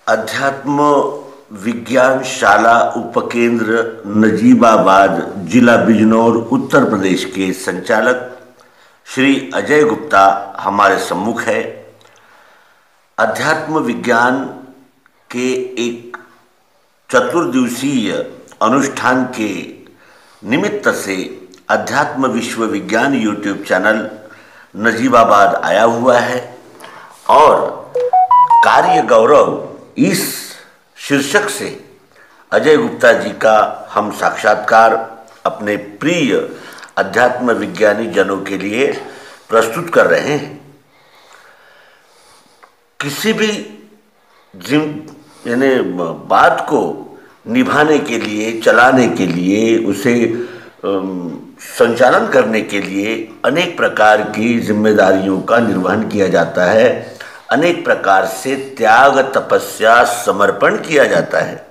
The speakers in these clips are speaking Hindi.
अध्यात्म विज्ञान शाला उपकेंद्र नजीबाबाद, जिला बिजनौर, उत्तर प्रदेश के संचालक श्री अजय गुप्ता हमारे सम्मुख है। अध्यात्म विज्ञान के एक चतुर्दिवसीय अनुष्ठान के निमित्त से अध्यात्म विश्व विज्ञान यूट्यूब चैनल नजीबाबाद आया हुआ है और कार्य गौरव इस शीर्षक से अजय गुप्ता जी का हम साक्षात्कार अपने प्रिय अध्यात्म विज्ञानी जनों के लिए प्रस्तुत कर रहे हैं। किसी भी यानी बात को निभाने के लिए, चलाने के लिए, उसे संचालन करने के लिए अनेक प्रकार की जिम्मेदारियों का निर्वहन किया जाता है, अनेक प्रकार से त्याग, तपस्या, समर्पण किया जाता है।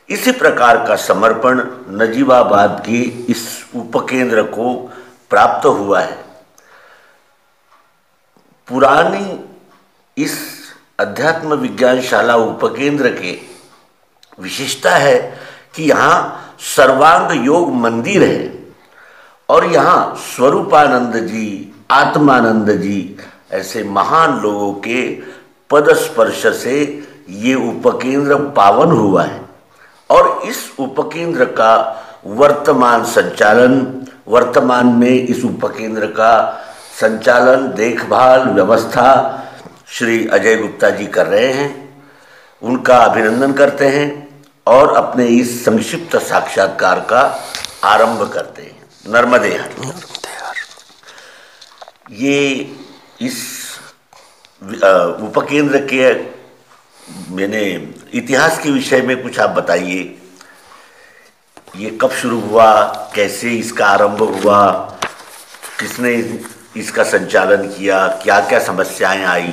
इसी प्रकार का समर्पण नजीबाबाद की इस उपकेंद्र को प्राप्त हुआ है। पुरानी इस अध्यात्म विज्ञान शाला उपकेंद्र के विशेषता है कि यहाँ सर्वांग योग मंदिर है और यहाँ स्वरूपानंद जी, आत्मानंद जी ऐसे महान लोगों के पद स्पर्श से ये उपकेंद्र पावन हुआ है और इस उपकेंद्र का वर्तमान में इस उपकेंद्र का संचालन, देखभाल, व्यवस्था श्री अजय गुप्ता जी कर रहे हैं। उनका अभिनंदन करते हैं और अपने इस संक्षिप्त साक्षात्कार का आरंभ करते हैं। नर्मदे हर। ये इस उपकेंद्र के मैंने इतिहास के विषय में कुछ आप बताइए। ये कब शुरू हुआ, कैसे इसका आरंभ हुआ, किसने इसका संचालन किया, क्या क्या समस्याएं आई?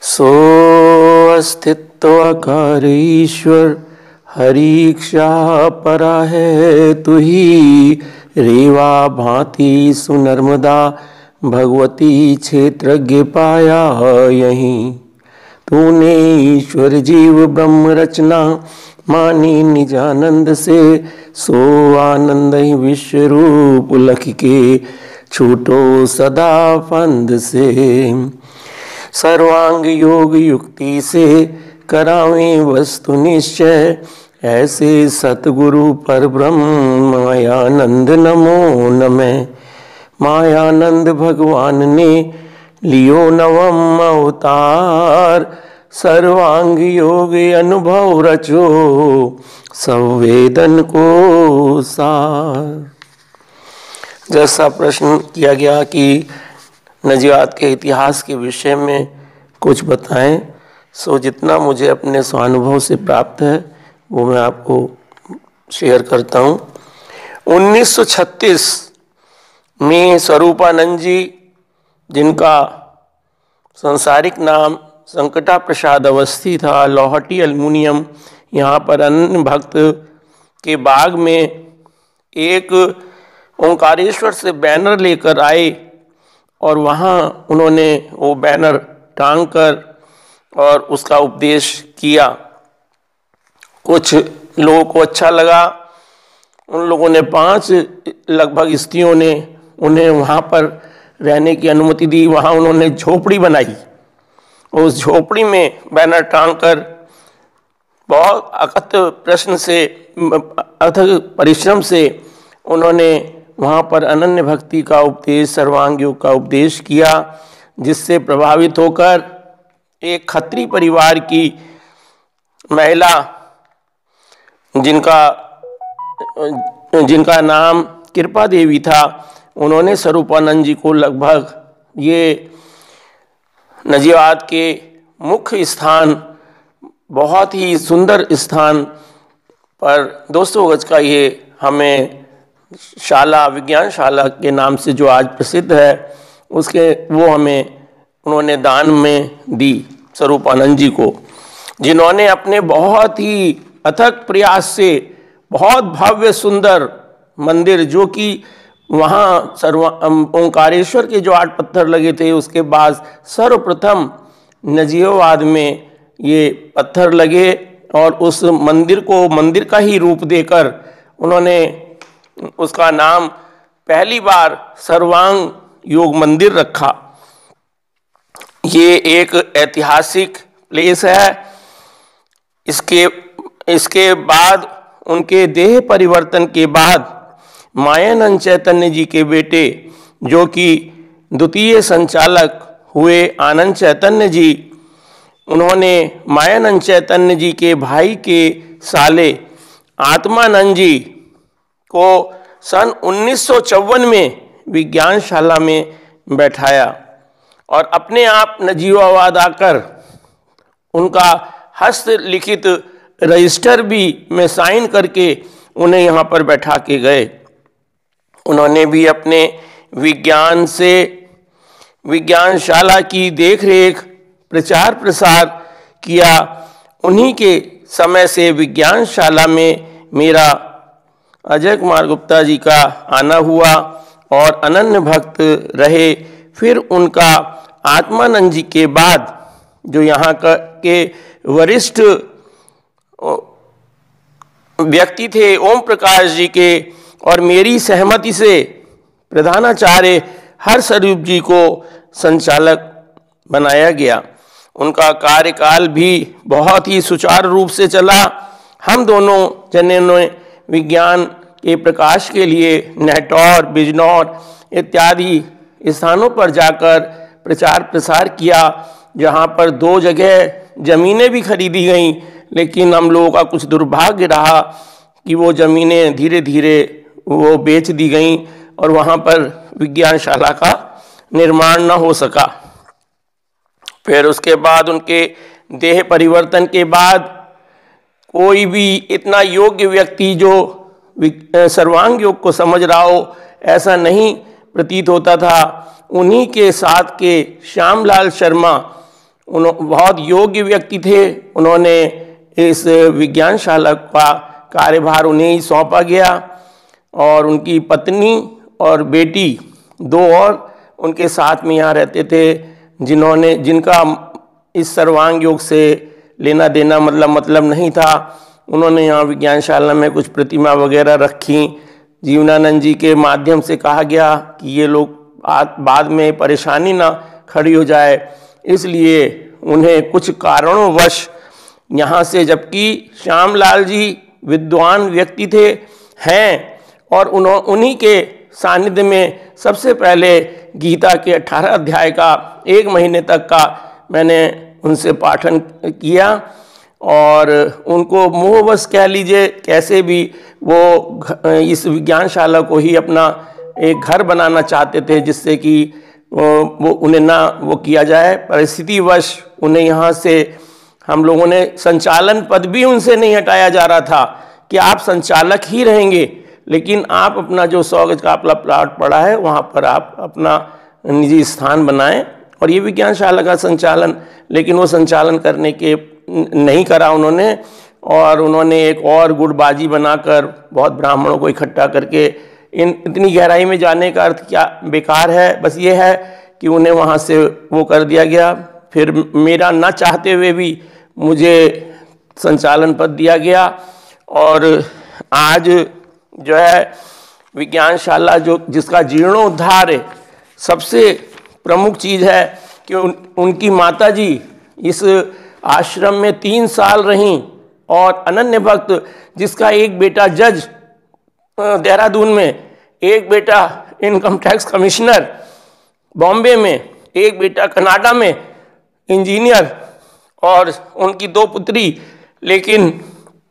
सो अस्तित्वाकार ईश्वर हरीक्षा परा है तु ही, रेवा भांति सुनर्मदा भगवती क्षेत्रज्ञ पाया यहीं। तूने ईश्वर जीव ब्रह्म रचना मानी निजानंद से, सो आनंद ही विश्व रूप लख के छूटो सदा फंद से। सर्वांग योग युक्ति से करावें वस्तु निश्चय, ऐसे सतगुरु पर ब्रह्म मायानंद नमो नमः। मायानंद भगवान ने लियो नवम अवतार, सर्वांग योग अनुभव रचो संवेदन को सार। जैसा प्रश्न किया गया कि नजीबाबाद के इतिहास के विषय में कुछ बताएं, सो जितना मुझे अपने स्वानुभव से प्राप्त है वो मैं आपको शेयर करता हूँ। 1936 में स्वरूपानंद जी, जिनका सांसारिक नाम संकटा प्रसाद अवस्थी था, लोहटी अल्मुनियम, यहाँ पर अन्य भक्त के बाग में एक ओंकारेश्वर से बैनर लेकर आए और वहाँ उन्होंने वो बैनर टांग कर और उसका उपदेश किया। कुछ लोगों को अच्छा लगा। उन लोगों ने 5 लगभग स्त्रियों ने उन्हें वहाँ पर रहने की अनुमति दी। वहाँ उन्होंने झोपड़ी बनाई। उस झोपड़ी में बैनर टांग कर बहुत अथक परिश्रम से उन्होंने वहाँ पर अनन्य भक्ति का उपदेश, सर्वांग योग का उपदेश किया, जिससे प्रभावित होकर एक खत्री परिवार की महिला, जिनका नाम कृपा देवी था, उन्होंने स्वरूपानंद जी को लगभग ये नजीबाबाद के मुख्य स्थान, बहुत ही सुंदर स्थान पर 200 गज का ये हमें शाला, विज्ञान शाला के नाम से जो आज प्रसिद्ध है, वो हमें उन्होंने दान में दी स्वरूपानंद जी को, जिन्होंने अपने बहुत ही अथक प्रयास से बहुत भव्य सुंदर मंदिर, जो कि वहाँ ओंकारेश्वर के जो 8 पत्थर लगे थे, उसके बाद सर्वप्रथम नजीबाबाद में ये पत्थर लगे और उस मंदिर को मंदिर का ही रूप देकर उन्होंने उसका नाम पहली बार सर्वांग योग मंदिर रखा। ये एक ऐतिहासिक प्लेस है। इसके बाद उनके देह परिवर्तन के बाद मायानंद चैतन्य जी के बेटे जो कि द्वितीय संचालक हुए आनंद चैतन्य जी, उन्होंने मायानंद चैतन्य जी के भाई के साले आत्मानंद जी को सन 1954 में विज्ञानशाला में बैठाया और अपने आप नजीबाबाद आकर उनका हस्तलिखित रजिस्टर भी में साइन करके उन्हें यहाँ पर बैठा के गए। उन्होंने भी अपने विज्ञान से विज्ञानशाला की देखरेख प्रचार प्रसार किया। उन्हीं के समय से विज्ञानशाला में मेरा अजय कुमार गुप्ता जी का आना हुआ और अनन्य भक्त रहे। फिर उनका आत्मानंद जी के बाद जो यहाँ के वरिष्ठ व्यक्ति थे ओम प्रकाश जी के और मेरी सहमति से प्रधानाचार्य हरस्वरूप जी को संचालक बनाया गया। उनका कार्यकाल भी बहुत ही सुचारू रूप से चला। हम दोनों जने ने विज्ञान के प्रकाश के लिए नेटौर, बिजनौर इत्यादि स्थानों पर जाकर प्रचार प्रसार किया, जहाँ पर 2 जगह ज़मीनें भी खरीदी गईं, लेकिन हम लोगों का कुछ दुर्भाग्य रहा कि वो ज़मीनें धीरे धीरे वो बेच दी गईं और वहाँ पर विज्ञानशाला का निर्माण न हो सका। फिर उसके बाद उनके देह परिवर्तन के बाद कोई भी इतना योग्य व्यक्ति जो सर्वांग योग को समझ रहा हो ऐसा नहीं प्रतीत होता था। उन्हीं के साथ के श्यामलाल शर्मा बहुत योग्य व्यक्ति थे। उन्होंने इस विज्ञानशाला का कार्यभार उन्हें ही सौंपा गया और उनकी पत्नी और बेटी 2 और उनके साथ में यहाँ रहते थे, जिनका इस सर्वांग योग से लेना देना मतलब नहीं था। उन्होंने यहाँ विज्ञानशाला में कुछ प्रतिमा वगैरह रखी। जीवनानंद जी के माध्यम से कहा गया कि ये लोग बाद में परेशानी ना खड़ी हो जाए, इसलिए उन्हें कुछ कारणोंवश यहाँ से, जबकि श्यामलाल जी विद्वान व्यक्ति थे हैं और उन्हीं के सानिध्य में सबसे पहले गीता के 18 अध्याय का 1 महीने तक का मैंने उनसे पाठन किया और उनको मोहवश कह लीजिए, कैसे भी वो इस विज्ञानशाला को ही अपना एक घर बनाना चाहते थे, जिससे कि वो उन्हें ना वो किया जाए। परिस्थितिवश उन्हें यहाँ से हम लोगों ने संचालन पद भी उनसे नहीं हटाया जा रहा था कि आप संचालक ही रहेंगे, लेकिन आप अपना जो 100 गज का अपना प्लाट पड़ा है वहाँ पर आप अपना निजी स्थान बनाएं और ये विज्ञानशाला का संचालन, लेकिन वो संचालन करने के नहीं करा उन्होंने। और उन्होंने एक और गुटबाजी बनाकर बहुत ब्राह्मणों को इकट्ठा करके इतनी गहराई में जाने का अर्थ क्या बेकार है। बस ये है कि उन्हें वहाँ से वो कर दिया गया। फिर मेरा ना चाहते हुए भी मुझे संचालन पद दिया गया और आज जो है विज्ञानशाला जिसका जीर्णोद्धार है, सबसे प्रमुख चीज़ है कि उनकी माताजी इस आश्रम में 3 साल रहीं और अनन्य भक्त, जिसका एक बेटा जज देहरादून में, एक बेटा इनकम टैक्स कमिश्नर बॉम्बे में, एक बेटा कनाडा में इंजीनियर और उनकी 2 पुत्री। लेकिन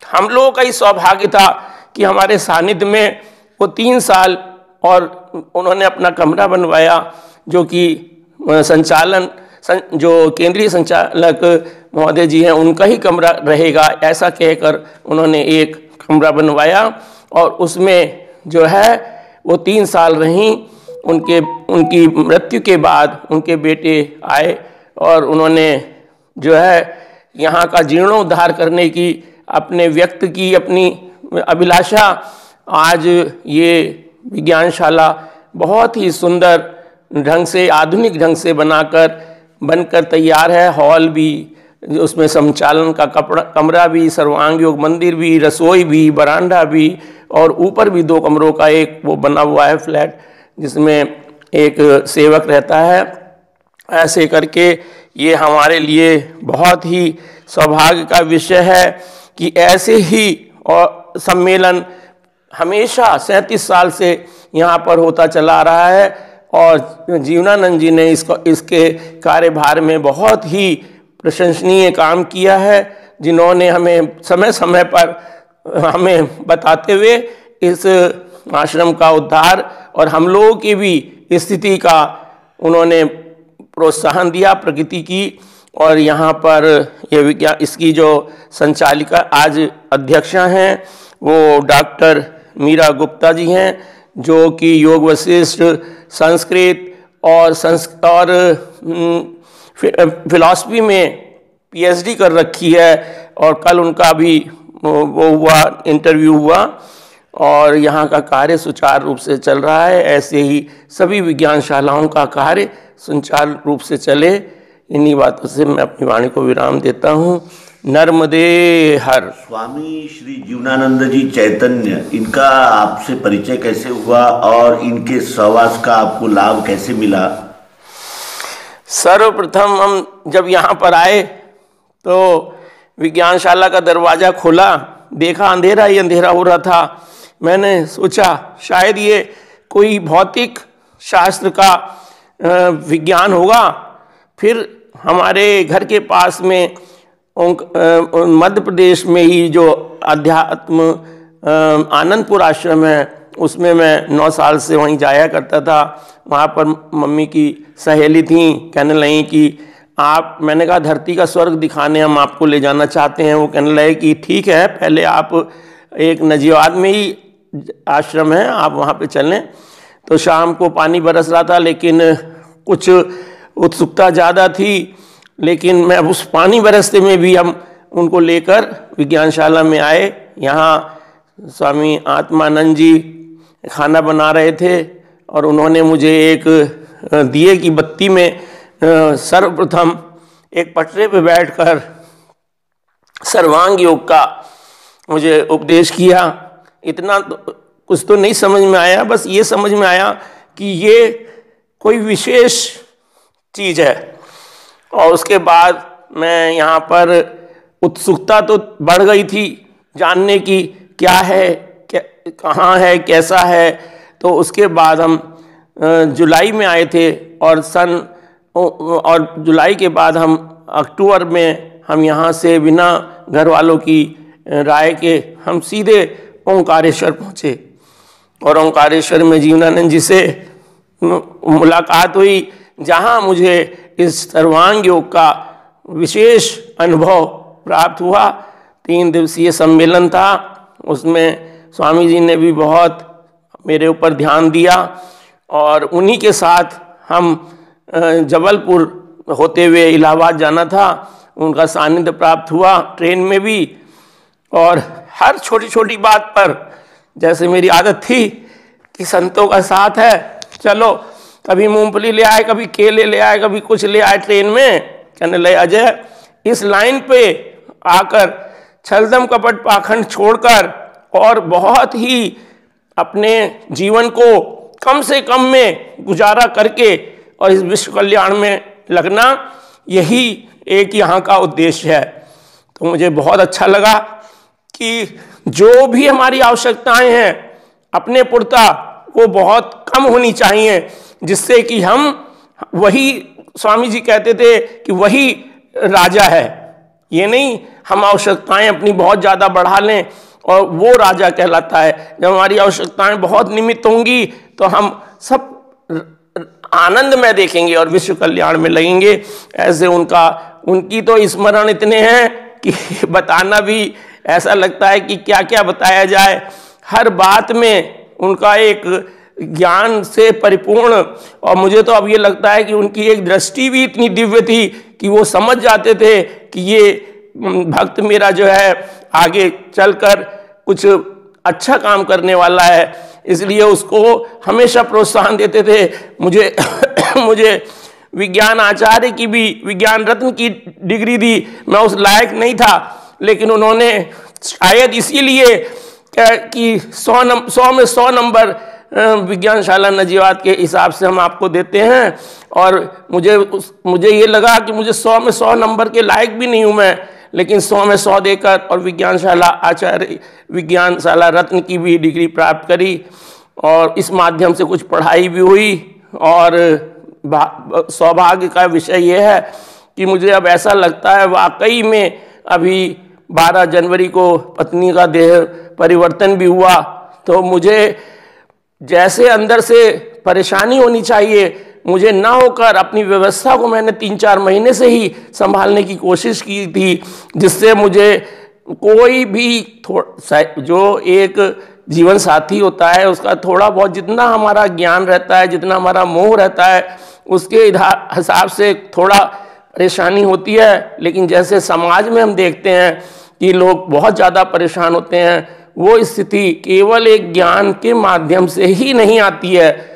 हम लोगों का ही सौभाग्य था कि हमारे सानिध्य में वो 3 साल और उन्होंने अपना कमरा बनवाया, जो कि जो केंद्रीय संचालक महोदय जी हैं उनका ही कमरा रहेगा, ऐसा कहकर उन्होंने एक कमरा बनवाया और उसमें जो है वो 3 साल रहीं। उनकी मृत्यु के बाद उनके बेटे आए और उन्होंने जो है यहाँ का जीर्णोद्धार करने की अपने व्यक्त की अपनी अभिलाषा। आज ये विज्ञानशाला बहुत ही सुंदर ढंग से, आधुनिक ढंग से बनाकर बनकर तैयार है। हॉल भी, उसमें संचालन का कमरा भी, सर्वांग योग मंदिर भी, रसोई भी, बरांडा भी, और ऊपर भी 2 कमरों का एक वो बना हुआ है फ्लैट, जिसमें एक सेवक रहता है। ऐसे करके ये हमारे लिए बहुत ही सौभाग्य का विषय है कि ऐसे ही और सम्मेलन हमेशा 37 साल से यहाँ पर होता चला आ रहा है। और जीवनानंद जी ने इसके कार्यभार में बहुत ही प्रशंसनीय काम किया है, जिन्होंने हमें समय समय पर हमें बताते हुए इस आश्रम का उद्धार और हम लोगों की भी स्थिति का उन्होंने प्रोत्साहन दिया, प्रगति की। और यहाँ पर ये विज्ञान, इसकी जो संचालिका आज अध्यक्षा हैं वो डॉक्टर मीरा गुप्ता जी हैं, जो कि योग वशिष्ठ, संस्कृत और फिलॉसफी में पीएचडी कर रखी है। और कल उनका भी वो हुआ, इंटरव्यू हुआ, और यहाँ का कार्य सुचारू रूप से चल रहा है। ऐसे ही सभी विज्ञानशालाओं का कार्य सुचारू रूप से चले। इन्हीं बातों से मैं अपनी वाणी को विराम देता हूँ। नर्मदे हर। स्वामी श्री जीवनानंद जी चैतन्य, इनका आपसे परिचय कैसे हुआ और इनके सहवास का आपको लाभ कैसे मिला? सर्वप्रथम हम जब यहाँ पर आए तो विज्ञानशाला का दरवाज़ा खोला, देखा अंधेरा ही अंधेरा हो रहा था। मैंने सोचा शायद ये कोई भौतिक शास्त्र का विज्ञान होगा। फिर हमारे घर के पास में मध्य प्रदेश में ही जो अध्यात्म आनंदपुर आश्रम है, उसमें मैं 9 साल से वहीं जाया करता था। वहाँ पर मम्मी की सहेली थी, कहने लगी कि आप, मैंने कहा धरती का स्वर्ग दिखाने हम आपको ले जाना चाहते हैं। वो कहने लगे कि ठीक है, पहले आप एक नजीवाद में ही आश्रम है, आप वहाँ पे चलें। तो शाम को पानी बरस रहा था, लेकिन कुछ उत्सुकता ज़्यादा थी, लेकिन मैं उस पानी बरसते में भी हम उनको लेकर विज्ञानशाला में आए। यहाँ स्वामी आत्मानंद जी खाना बना रहे थे और उन्होंने मुझे एक दिए की बत्ती में सर्वप्रथम एक पटरे पे बैठकर सर्वांग योग का मुझे उपदेश किया। इतना कुछ तो नहीं समझ में आया, बस ये समझ में आया कि ये कोई विशेष चीज़ है। और उसके बाद मैं यहाँ पर उत्सुकता तो बढ़ गई थी जानने की, क्या है, क्या कहाँ है, कैसा है। तो उसके बाद हम जुलाई में आए थे और जुलाई के बाद हम अक्टूबर में हम यहाँ से बिना घर वालों की राय के हम सीधे ओंकारेश्वर पहुँचे। और ओंकारेश्वर में जीवनानंद जी से मुलाकात हुई, जहाँ मुझे इस सर्वांग योग का विशेष अनुभव प्राप्त हुआ। 3 दिवसीय सम्मेलन था, उसमें स्वामी जी ने भी बहुत मेरे ऊपर ध्यान दिया। और उन्हीं के साथ हम जबलपुर होते हुए इलाहाबाद जाना था, उनका सानिध्य प्राप्त हुआ ट्रेन में भी। और हर छोटी छोटी बात पर, जैसे मेरी आदत थी कि संतों का साथ है, चलो कभी मूंगफली ले आए, कभी केले ले आए, कभी कुछ ले आए ट्रेन में। कहने लगे अजय, इस लाइन पे आकर छलदम कपट पाखंड छोड़कर और बहुत ही अपने जीवन को कम से कम में गुजारा करके और इस विश्व कल्याण में लगना, यही एक यहाँ का उद्देश्य है। तो मुझे बहुत अच्छा लगा कि जो भी हमारी आवश्यकताएं हैं अपने पुरता वो बहुत कम होनी चाहिए, जिससे कि हम, वही स्वामी जी कहते थे कि वही राजा है। ये नहीं हम आवश्यकताएं अपनी बहुत ज़्यादा बढ़ा लें और वो राजा कहलाता है। जब हमारी आवश्यकताएं बहुत निमित्त होंगी तो हम सब आनंद में देखेंगे और विश्व कल्याण में लगेंगे। ऐसे उनकी तो स्मरण इतने हैं कि बताना भी ऐसा लगता है कि क्या क्या बताया जाए। हर बात में उनका एक ज्ञान से परिपूर्ण, और मुझे तो अब ये लगता है कि उनकी एक दृष्टि भी इतनी दिव्य थी कि वो समझ जाते थे कि ये भक्त मेरा जो है आगे चलकर कुछ अच्छा काम करने वाला है, इसलिए उसको हमेशा प्रोत्साहन देते थे। मुझे विज्ञान आचार्य की भी विज्ञान रत्न की डिग्री दी, मैं उस लायक नहीं था, लेकिन उन्होंने शायद इसीलिए कि 100 में 100 नंबर विज्ञानशाला नजीवात के हिसाब से हम आपको देते हैं, और मुझे ये लगा कि मुझे 100 में 100 नंबर के लायक भी नहीं हूँ मैं, लेकिन 100 में 100 देकर और विज्ञानशाला आचार्य विज्ञानशाला रत्न की भी डिग्री प्राप्त करी, और इस माध्यम से कुछ पढ़ाई भी हुई। और सौभाग्य का विषय यह है कि मुझे अब ऐसा लगता है वाकई में अभी 12 जनवरी को पत्नी का देह परिवर्तन भी हुआ, तो मुझे जैसे अंदर से परेशानी होनी चाहिए मुझे ना होकर अपनी व्यवस्था को मैंने 3-4 महीने से ही संभालने की कोशिश की थी, जिससे मुझे कोई भी जो एक जीवन साथी होता है उसका थोड़ा बहुत जितना हमारा ज्ञान रहता है, जितना हमारा मोह रहता है, उसके हिसाब से थोड़ा परेशानी होती है। लेकिन जैसे समाज में हम देखते हैं कि लोग बहुत ज़्यादा परेशान होते हैं, वो स्थिति केवल एक ज्ञान के माध्यम से ही नहीं आती है,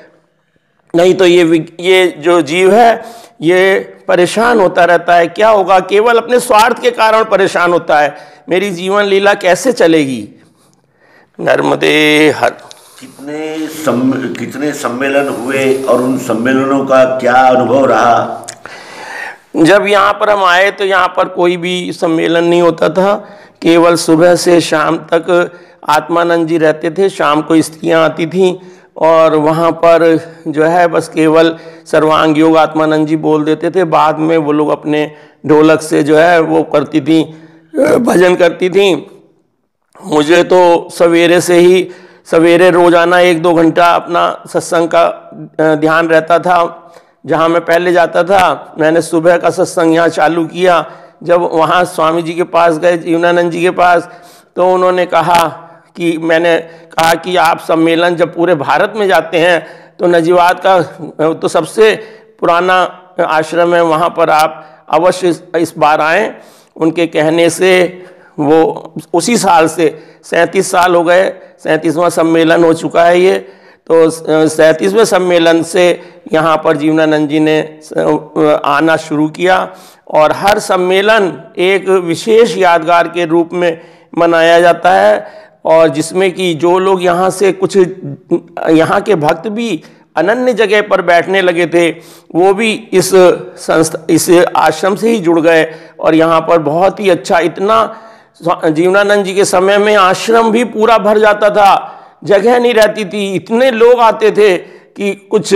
नहीं तो ये जो जीव है ये परेशान होता रहता है। क्या होगा, केवल अपने स्वार्थ के कारण परेशान होता है। मेरी जीवन लीला कैसे चलेगी। नर्मदे हर। कितने सम्मेलन हुए और उन सम्मेलनों का क्या अनुभव रहा? जब यहाँ पर हम आए तो यहाँ पर कोई भी सम्मेलन नहीं होता था, केवल सुबह से शाम तक आत्मानंद जी रहते थे, शाम को स्त्रियाँ आती थीं और वहाँ पर जो है बस केवल सर्वांग योग आत्मानंद जी बोल देते थे। बाद में वो लोग अपने ढोलक से जो है वो करती थी, भजन करती थी। मुझे तो सवेरे रोजाना 1-2 घंटा अपना सत्संग का ध्यान रहता था। जहाँ मैं पहले जाता था, मैंने सुबह का सत्संग यहाँ चालू किया। जब वहाँ स्वामी जी के पास गए, जीवनानंद जी के पास, तो उन्होंने कहा कि मैंने कहा कि आप सम्मेलन जब पूरे भारत में जाते हैं तो नजीवात का तो सबसे पुराना आश्रम है, वहाँ पर आप अवश्य इस बार आएँ। उनके कहने से वो उसी साल से 37 साल हो गए, 37वां सम्मेलन हो चुका है ये। तो 37वें सम्मेलन से यहाँ पर जीवनानंद जी ने आना शुरू किया और हर सम्मेलन एक विशेष यादगार के रूप में मनाया जाता है, और जिसमें कि जो लोग यहाँ से कुछ यहाँ के भक्त भी अनन्य जगह पर बैठने लगे थे, वो भी इस आश्रम से ही जुड़ गए। और यहाँ पर बहुत ही अच्छा, इतना जीवनानंद जी के समय में आश्रम भी पूरा भर जाता था, जगह नहीं रहती थी, इतने लोग आते थे कि कुछ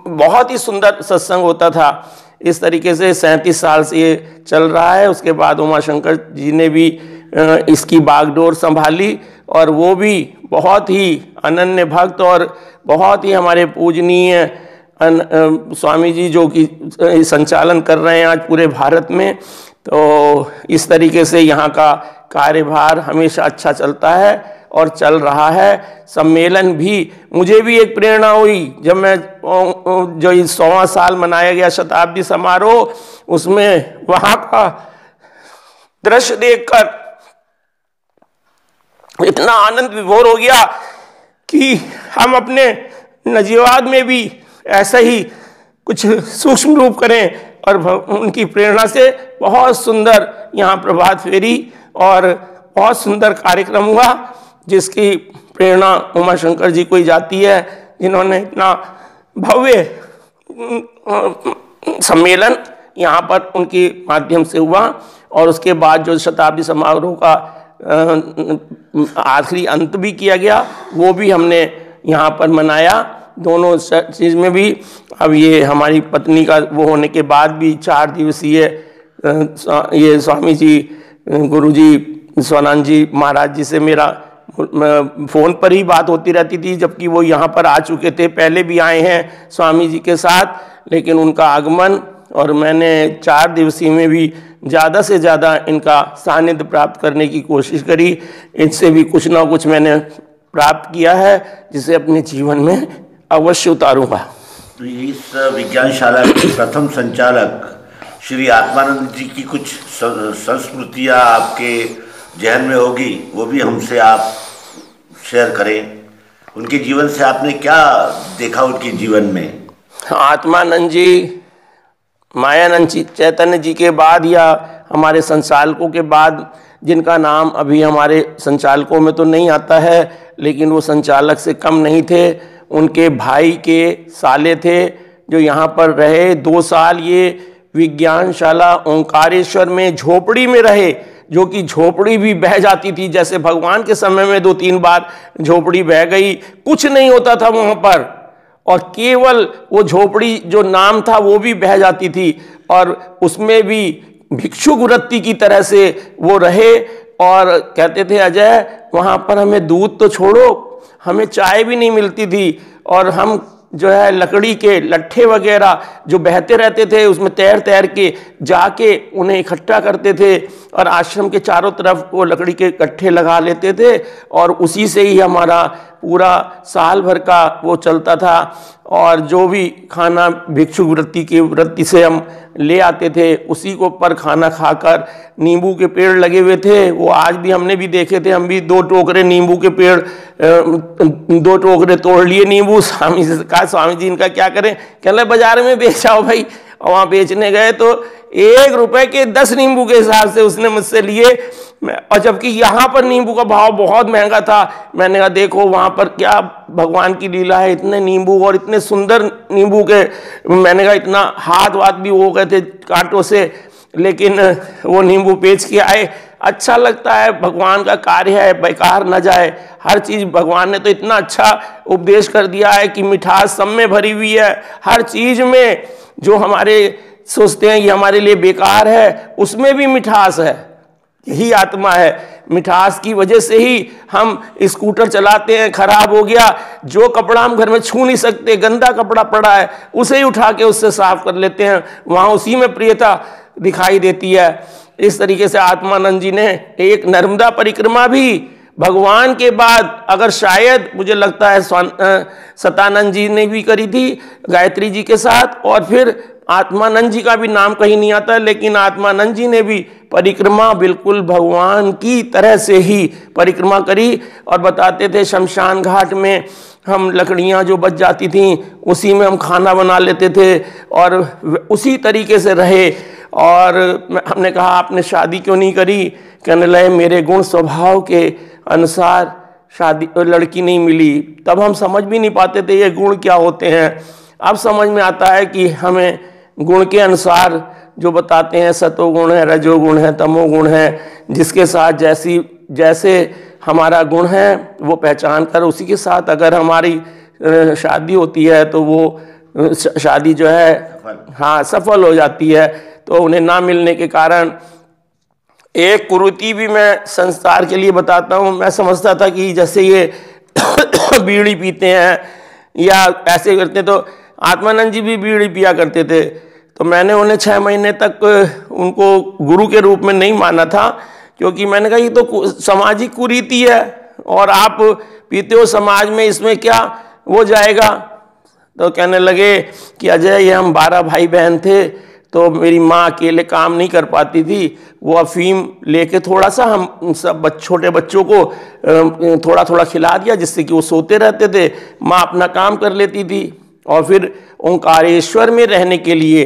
बहुत ही सुंदर सत्संग होता था। इस तरीके से 37 साल से ये चल रहा है। उसके बाद उमाशंकर जी ने भी इसकी बागडोर संभाली, और वो भी बहुत ही अनन्य भक्त और बहुत ही हमारे पूजनीय स्वामी जी जो कि संचालन कर रहे हैं आज पूरे भारत में। तो इस तरीके से यहाँ का कार्यभार हमेशा अच्छा चलता है और चल रहा है। सम्मेलन भी मुझे भी एक प्रेरणा हुई जब मैं जो 100वां साल मनाया गया शताब्दी समारोह, उसमें वहाँ का दृश्य देखकर इतना आनंद विभोर हो गया कि हम अपने नजीवाद में भी ऐसा ही कुछ सूक्ष्म रूप करें। और उनकी प्रेरणा से बहुत सुंदर यहाँ प्रभात फेरी और बहुत सुंदर कार्यक्रम हुआ, जिसकी प्रेरणा उमाशंकर जी को ही जाती है, जिन्होंने इतना भव्य सम्मेलन यहाँ पर उनके माध्यम से हुआ। और उसके बाद जो शताब्दी समारोह का आखिरी अंत भी किया गया, वो भी हमने यहाँ पर मनाया। दोनों चीज़ में भी अब ये हमारी पत्नी का वो होने के बाद भी 4 दिवसीय ये स्वामी जी, गुरु जी, स्वानंद जी महाराज जी से मेरा फ़ोन पर ही बात होती रहती थी, जबकि वो यहाँ पर आ चुके थे, पहले भी आए हैं स्वामी जी के साथ। लेकिन उनका आगमन और मैंने 4 दिवसीय में भी ज़्यादा से ज़्यादा इनका सानिध्य प्राप्त करने की कोशिश करी। इनसे भी कुछ ना कुछ मैंने प्राप्त किया है, जिसे अपने जीवन में अवश्य उतारूंगा। तो इस विज्ञानशाला के प्रथम संचालक श्री आत्मानंद जी की कुछ संस्मृतियाँ आपके जहन में होगी, वो भी हमसे आप शेयर करें। उनके जीवन से आपने क्या देखा उनके जीवन में? आत्मानंद जी, मायानंद चैतन्य जी के बाद या हमारे संचालकों के बाद, जिनका नाम अभी हमारे संचालकों में तो नहीं आता है, लेकिन वो संचालक से कम नहीं थे, उनके भाई के साले थे जो यहाँ पर रहे 2 साल। ये विज्ञानशाला ओंकारेश्वर में झोपड़ी में रहे, जो कि झोपड़ी भी बह जाती थी। जैसे भगवान के समय में 2-3 बार झोपड़ी बह गई, कुछ नहीं होता था वहाँ पर, और केवल वो झोपड़ी जो नाम था वो भी बह जाती थी, और उसमें भी भिक्षुक वृत्ति की तरह से वो रहे। और कहते थे, अजय वहाँ पर हमें दूध तो छोड़ो, हमें चाय भी नहीं मिलती थी, और हम जो है लकड़ी के लट्ठे वगैरह जो बहते रहते थे उसमें तैर तैर के जाके उन्हें इकट्ठा करते थे, और आश्रम के चारों तरफ वो लकड़ी के गट्ठे लगा लेते थे, और उसी से ही हमारा पूरा साल भर का वो चलता था। और जो भी खाना भिक्षुक वृत्ति से हम ले आते थे, उसी को पर खाना खाकर, नींबू के पेड़ लगे हुए थे, वो आज भी हमने भी देखे थे। हम भी 2 टोकरे नींबू के पेड़, 2 टोकरे तोड़ लिए नींबू। स्वामी से कहा, स्वामी जी इनका क्या करें? कहने बाजार में बेच आओ भाई। और वहाँ बेचने गए तो 1 रुपए के 10 नींबू के हिसाब से उसने मुझसे लिए, और जबकि यहाँ पर नींबू का भाव बहुत महंगा था। मैंने कहा देखो वहाँ पर क्या भगवान की लीला है, इतने नींबू और इतने सुंदर नींबू के, मैंने कहा इतना हाथ वाथ भी हो गए थे कांटों से, लेकिन वो नींबू बेच के आए। अच्छा लगता है, भगवान का कार्य है, बेकार न जाए। हर चीज़ भगवान ने तो इतना अच्छा उपदेश कर दिया है कि मिठास सब में भरी हुई है। हर चीज़ में जो हमारे सोचते हैं ये हमारे लिए बेकार है, उसमें भी मिठास है। यही आत्मा है। मिठास की वजह से ही हम स्कूटर चलाते हैं, खराब हो गया, जो कपड़ा हम घर में छू नहीं सकते, गंदा कपड़ा पड़ा है, उसे ही उठा के उससे साफ कर लेते हैं, वहाँ उसी में प्रियता दिखाई देती है। इस तरीके से आत्मानंद जी ने एक नर्मदा परिक्रमा भी भगवान के बाद, अगर शायद मुझे लगता है सतानंद जी ने भी करी थी गायत्री जी के साथ, और फिर आत्मानंद जी का भी नाम कहीं नहीं आता, लेकिन आत्मानंद जी ने भी परिक्रमा बिल्कुल भगवान की तरह से ही परिक्रमा करी। और बताते थे शमशान घाट में हम लकड़ियां जो बच जाती थीं उसी में हम खाना बना लेते थे, और उसी तरीके से रहे। और हमने कहा आपने शादी क्यों नहीं करी? कहने लगे मेरे गुण स्वभाव के अनुसार शादी लड़की नहीं मिली। तब हम समझ भी नहीं पाते थे ये गुण क्या होते हैं। अब समझ में आता है कि हमें गुण के अनुसार जो बताते हैं, सतोगुण है, रजोगुण है, तमोगुण है, जिसके साथ जैसे हमारा गुण है वो पहचान कर उसी के साथ अगर हमारी शादी होती है तो वो शादी जो है हाँ सफल हो जाती है। तो उन्हें ना मिलने के कारण एक कुरीति भी मैं संस्कार के लिए बताता हूँ। मैं समझता था कि जैसे ये बीड़ी पीते हैं या ऐसे करते, तो आत्मानंद जी भी बीड़ी पिया करते थे। तो मैंने उन्हें 6 महीने तक उनको गुरु के रूप में नहीं माना था, क्योंकि मैंने कहा ये तो सामाजिक कुरीति है और आप पीते हो समाज में, इसमें क्या वो जाएगा। तो कहने लगे कि अजय ये हम 12 भाई बहन थे, तो मेरी माँ अकेले काम नहीं कर पाती थी, वो अफीम लेके थोड़ा सा हम सब छोटे बच्चों को थोड़ा थोड़ा खिला दिया, जिससे कि वो सोते रहते थे, माँ अपना काम कर लेती थी। और फिर ओंकारेश्वर में रहने के लिए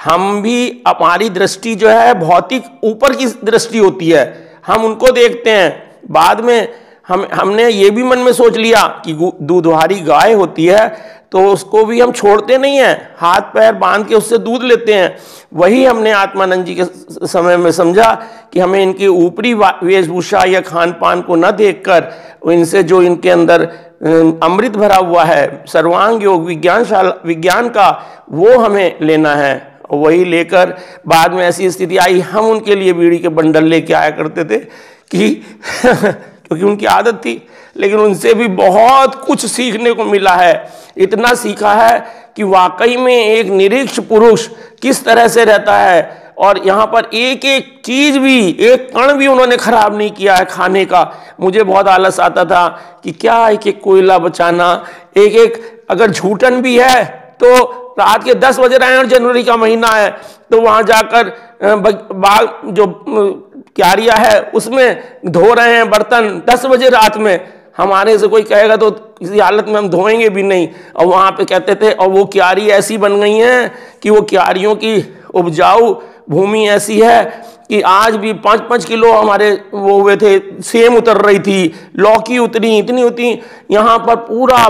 हम भी, हमारी दृष्टि जो है भौतिक ऊपर की दृष्टि होती है, हम उनको देखते हैं। बाद में हमने ये भी मन में सोच लिया कि दूधवारी गाय होती है तो उसको भी हम छोड़ते नहीं हैं, हाथ पैर बांध के उससे दूध लेते हैं। वही हमने आत्मानंद जी के समय में समझा कि हमें इनकी ऊपरी वेशभूषा या खान पान को न देखकर इनसे जो इनके अंदर अमृत भरा हुआ है, सर्वांग योग विज्ञान का, वो हमें लेना है। वही लेकर बाद में ऐसी स्थिति आई, हम उनके लिए बीड़ी के बंडल लेके आया करते थे कि क्योंकि उनकी आदत थी। लेकिन उनसे भी बहुत कुछ सीखने को मिला है। इतना सीखा है कि वाकई में एक निरीक्ष पुरुष किस तरह से रहता है, और यहाँ पर एक एक चीज़ भी, एक कण भी उन्होंने खराब नहीं किया है खाने का। मुझे बहुत आलस आता था कि क्या एक एक कोयला बचाना, एक एक अगर झूठन भी है तो रात के 10 बज रहे हैं और जनवरी का महीना है, तो वहाँ जाकर बाग जो क्यारिया है उसमें धो रहे हैं बर्तन 10 बजे रात में। हमारे से कोई कहेगा तो किसी हालत में हम धोएंगे भी नहीं। और वहाँ पे कहते थे, और वो क्यारी ऐसी बन गई हैं कि वो क्यारियों की उपजाऊ भूमि ऐसी है कि आज भी 5-5 किलो हमारे वो हुए थे, सेम उतर रही थी, लौकी उतरी, इतनी उतरी, यहाँ पर पूरा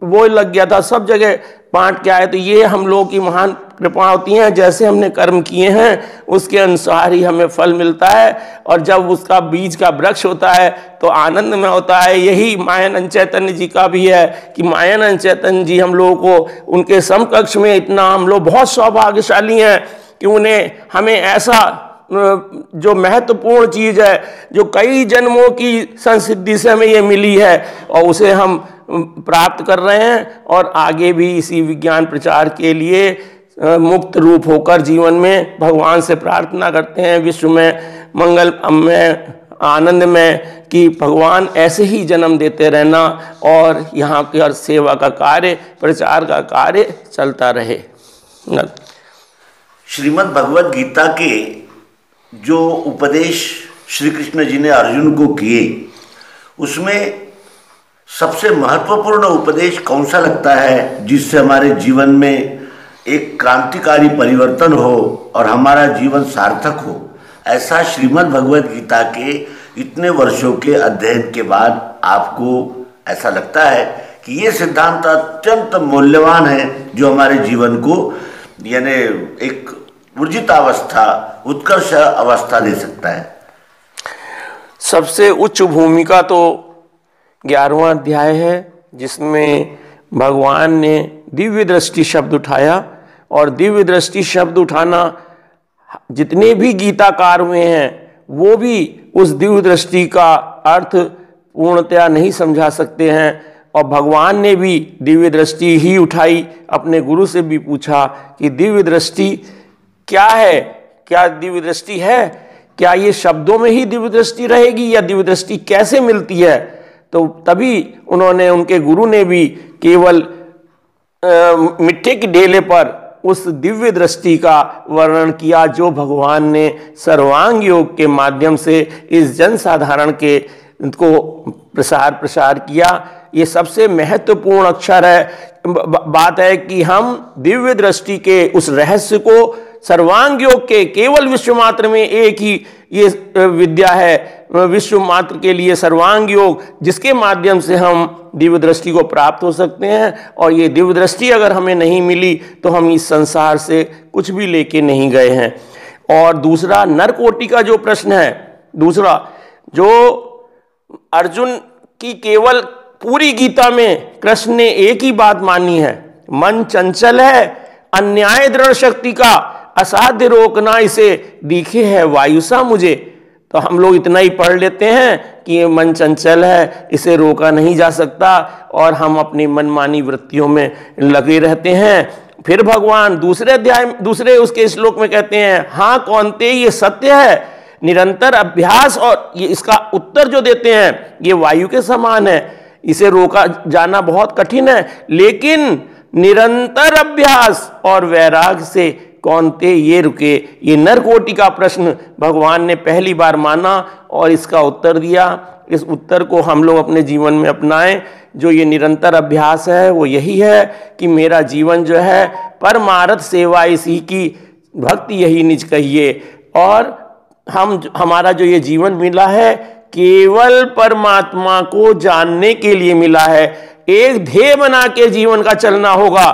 वो लग गया था, सब जगह बांट के आए। तो ये हम लोगों की महान कृपा होती है, जैसे हमने कर्म किए हैं उसके अनुसार ही हमें फल मिलता है। और जब उसका बीज का वृक्ष होता है तो आनंद में होता है। यही मायानंद चैतन्य जी का भी है कि मायानंद चैतन्य जी हम लोगों को उनके समकक्ष में इतना हम लोग बहुत सौभाग्यशाली हैं कि उन्हें हमें ऐसा जो महत्वपूर्ण चीज है, जो कई जन्मों की संसिद्धि से हमें ये मिली है, और उसे हम प्राप्त कर रहे हैं और आगे भी इसी विज्ञान प्रचार के लिए मुक्त रूप होकर जीवन में भगवान से प्रार्थना करते हैं, विश्व में मंगल में आनंद में, कि भगवान ऐसे ही जन्म देते रहना और यहाँ की हर सेवा का कार्य, प्रचार का कार्य चलता रहे। श्रीमद् भगवद गीता के जो उपदेश श्री कृष्ण जी ने अर्जुन को किए, उसमें सबसे महत्वपूर्ण उपदेश कौन सा लगता है जिससे हमारे जीवन में एक क्रांतिकारी परिवर्तन हो और हमारा जीवन सार्थक हो? ऐसा श्रीमद् भगवद गीता के इतने वर्षों के अध्ययन के बाद आपको ऐसा लगता है कि ये सिद्धांत अत्यंत मूल्यवान है, जो हमारे जीवन को यानी एक ऊर्जितावस्था, उत्कर्ष अवस्था दे सकता है? सबसे उच्च भूमिका तो 11वां अध्याय है, जिसमें भगवान ने दिव्य दृष्टि शब्द उठाया। और दिव्य दृष्टि शब्द उठाना, जितने भी गीताकार हुए हैं वो भी उस दिव्य दृष्टि का अर्थ पूर्णतया नहीं समझा सकते हैं। और भगवान ने भी दिव्य दृष्टि ही उठाई, अपने गुरु से भी पूछा कि दिव्य दृष्टि क्या है, क्या दिव्य दृष्टि है, क्या ये शब्दों में ही दिव्य दृष्टि रहेगी या दिव्य दृष्टि कैसे मिलती है? तो तभी उन्होंने, उनके गुरु ने भी केवल मिट्टी की ढेले पर उस दिव्य दृष्टि का वर्णन किया, जो भगवान ने सर्वांग योग के माध्यम से इस जनसाधारण के को प्रसार किया। ये सबसे महत्वपूर्ण अक्षर है, बात है कि हम दिव्य दृष्टि के उस रहस्य को सर्वांग योग के केवल विश्व मात्र में एक ही ये विद्या है, विश्व मात्र के लिए सर्वांग योग, जिसके माध्यम से हम दिव्य दृष्टि को प्राप्त हो सकते हैं। और ये दिव्य दृष्टि अगर हमें नहीं मिली तो हम इस संसार से कुछ भी लेके नहीं गए हैं। और दूसरा, नरकोटि का जो प्रश्न है, दूसरा जो अर्जुन की केवल पूरी गीता में कृष्ण ने एक ही बात मानी है, मन चंचल है, अन्याय दृढ़ शक्ति का, असाध्य रोकना इसे, दिखे है वायु सा मुझे। तो हम लोग इतना ही पढ़ लेते हैं कि ये मन चंचल है, इसे रोका नहीं जा सकता, और हम अपनी मनमानी वृत्तियों में लगे रहते हैं। फिर भगवान दूसरे उसके श्लोक में कहते हैं, हाँ कौन्तेय ये सत्य है, निरंतर अभ्यास, और ये इसका उत्तर जो देते हैं ये वायु के समान है, इसे रोका जाना बहुत कठिन है, लेकिन निरंतर अभ्यास और वैराग्य से कौन्तेय ये रुके। ये नरकोटि का प्रश्न भगवान ने पहली बार माना और इसका उत्तर दिया। इस उत्तर को हम लोग अपने जीवन में अपनाएं। जो ये निरंतर अभ्यास है वो यही है कि मेरा जीवन जो है परमार्थ सेवा इसी की, भक्ति यही निज कहिए। और हमारा जो ये जीवन मिला है केवल परमात्मा को जानने के लिए मिला है। एक ध्येय बना के जीवन का चलना होगा।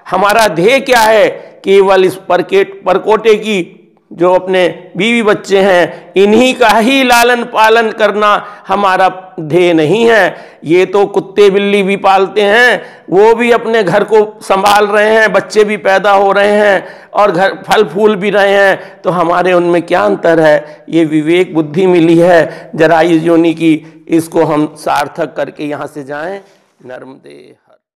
हमारा ध्येय क्या है? केवल इस परकोटे की जो अपने बीवी बच्चे हैं इन्हीं का ही लालन पालन करना हमारा ध्येय नहीं है। ये तो कुत्ते बिल्ली भी पालते हैं, वो भी अपने घर को संभाल रहे हैं, बच्चे भी पैदा हो रहे हैं और घर फल फूल भी रहे हैं। तो हमारे उनमें क्या अंतर है? ये विवेक बुद्धि मिली है जरा इस योनि की, इसको हम सार्थक करके यहाँ से जाएं। नर्मदे।